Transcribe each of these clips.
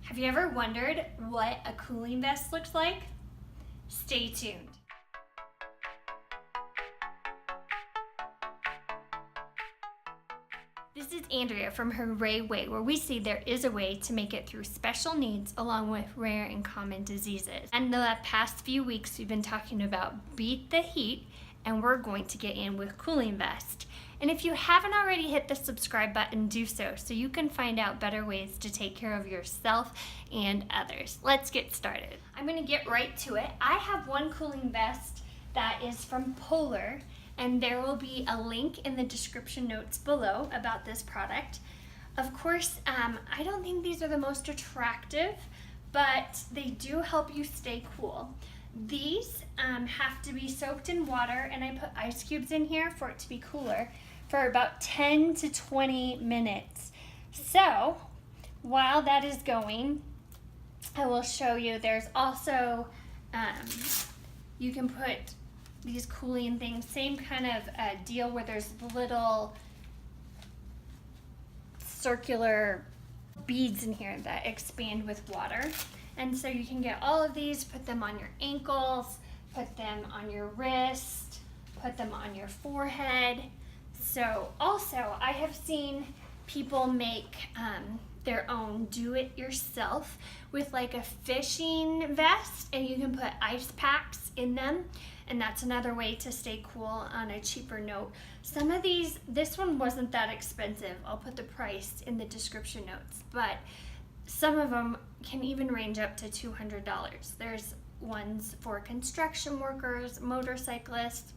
Have you ever wondered what a cooling vest looks like? Stay tuned. This is Andrea from Hooray, where we see there is a way to make it through special needs along with rare and common diseases. And the past few weeks we've been talking about beat the heat, and we're going to get in with cooling vest. And if you haven't already hit the subscribe button, do so you can find out better ways to take care of yourself and others. Let's get started. I'm going to get right to it. I have one cooling vest that is from Polar, and there will be a link in the description notes below about this product. Of course, I don't think these are the most attractive, but they do help you stay cool. These have to be soaked in water, and I put ice cubes in here for it to be cooler for about 10 to 20 minutes. So while that is going, I will show you there's also, you can put these cooling things, same kind of deal where there's little circular beads in here that expand with water. And so you can get all of these, put them on your ankles, put them on your wrist, put them on your forehead. So also, I have seen people make their own do-it-yourself with like a fishing vest, and you can put ice packs in them, and that's another way to stay cool on a cheaper note. Some of these, this one wasn't that expensive. I'll put the price in the description notes, but some of them can even range up to $200. There's ones for construction workers, motorcyclists,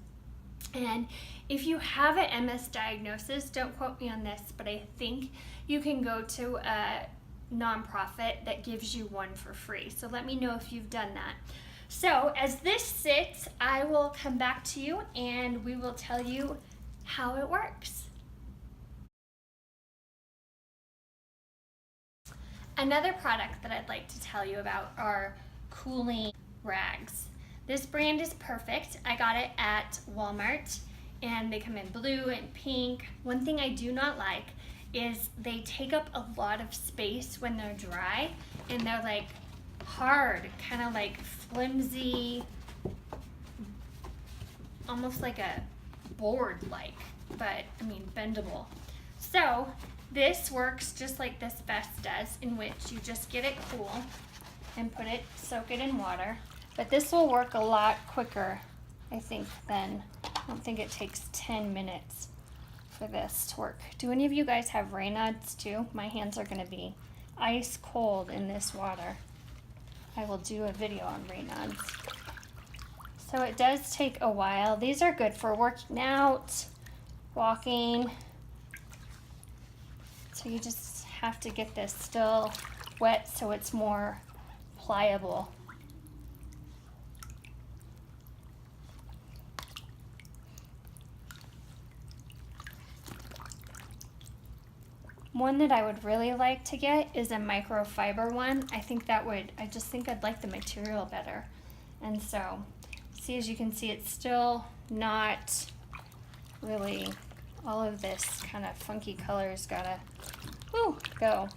and if you have an MS diagnosis, don't quote me on this, but I think you can go to a nonprofit that gives you one for free. So let me know if you've done that. So as this sits, I will come back to you and we will tell you how it works. Another product that I'd like to tell you about are cooling rags. This brand is perfect. I got it at Walmart, and they come in blue and pink. One thing I do not like is they take up a lot of space when they're dry, and they're like hard, kind of like flimsy, almost like a board-like, but I mean bendable. So this works just like this vest does, in which you just get it cool and soak it in water. But this will work a lot quicker, I think, than, I don't think it takes 10 minutes for this to work. Do any of you guys have Raynaud's too? My hands are gonna be ice cold in this water. I will do a video on Raynaud's. So it does take a while. These are good for working out, walking. So you just have to get this still wet so it's more pliable. One that I would really like to get is a microfiber one. I just think I'd like the material better. And so, see, as you can see, it's still not really, all of this kind of funky colors gotta go.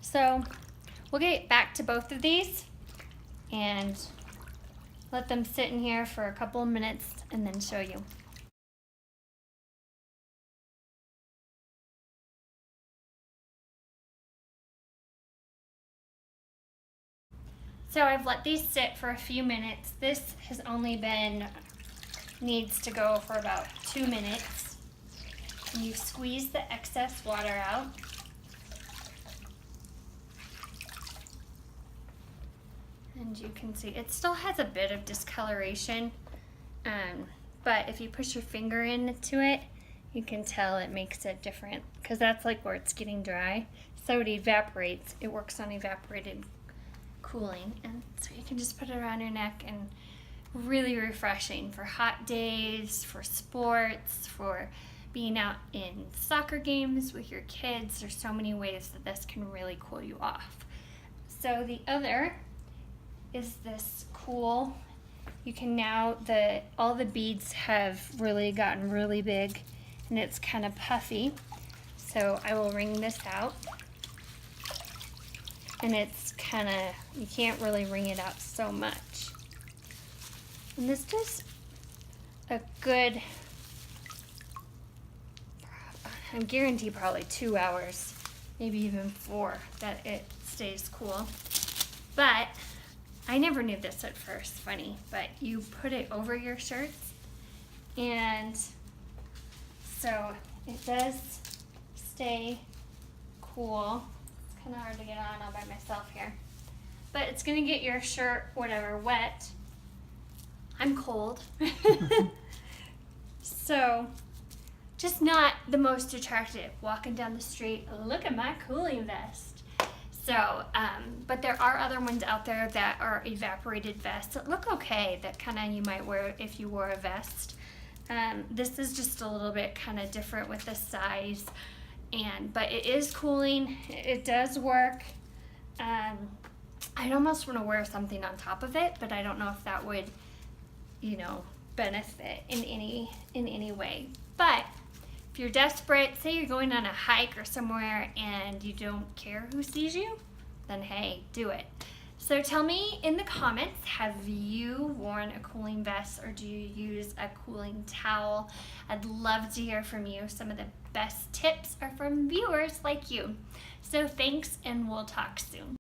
So we'll get back to both of these and let them sit in here for a couple of minutes and then show you. So I've let these sit for a few minutes. This has only needs to go for about 2 minutes. And you squeeze the excess water out. And you can see it still has a bit of discoloration, but if you push your finger into it, you can tell it makes it different, because that's like where it's getting dry. So it evaporates. It works on evaporated cooling, and so you can just put it around your neck, and really refreshing for hot days, for sports, for being out in soccer games with your kids. There's so many ways that this can really cool you off. So the other is this cool you can now, all the beads have really gotten really big and it's kind of puffy. So I will wring this out. And it's kind of, you can't really wring it out so much. And this does a good, I guarantee probably 2 hours, maybe even 4, that it stays cool. But I never knew this at first, funny, but you put it over your shirts, and so it does stay cool. It's kind of hard to get on all by myself here, but it's gonna get your shirt, whatever, wet. I'm cold. So just not the most attractive. Walking down the street, look at my cooling vest. So, but there are other ones out there that are evaporated vests that look okay, that kind of you might wear if you wore a vest. This is just a little bit kind of different with the size, but it is cooling. It does work. I'd almost want to wear something on top of it, but I don't know if that would, benefit in any way. But if you're desperate, say you're going on a hike or somewhere and you don't care who sees you, then hey, do it. So tell me in the comments, have you worn a cooling vest or do you use a cooling towel? I'd love to hear from you. Some of the best tips are from viewers like you. So thanks, and we'll talk soon.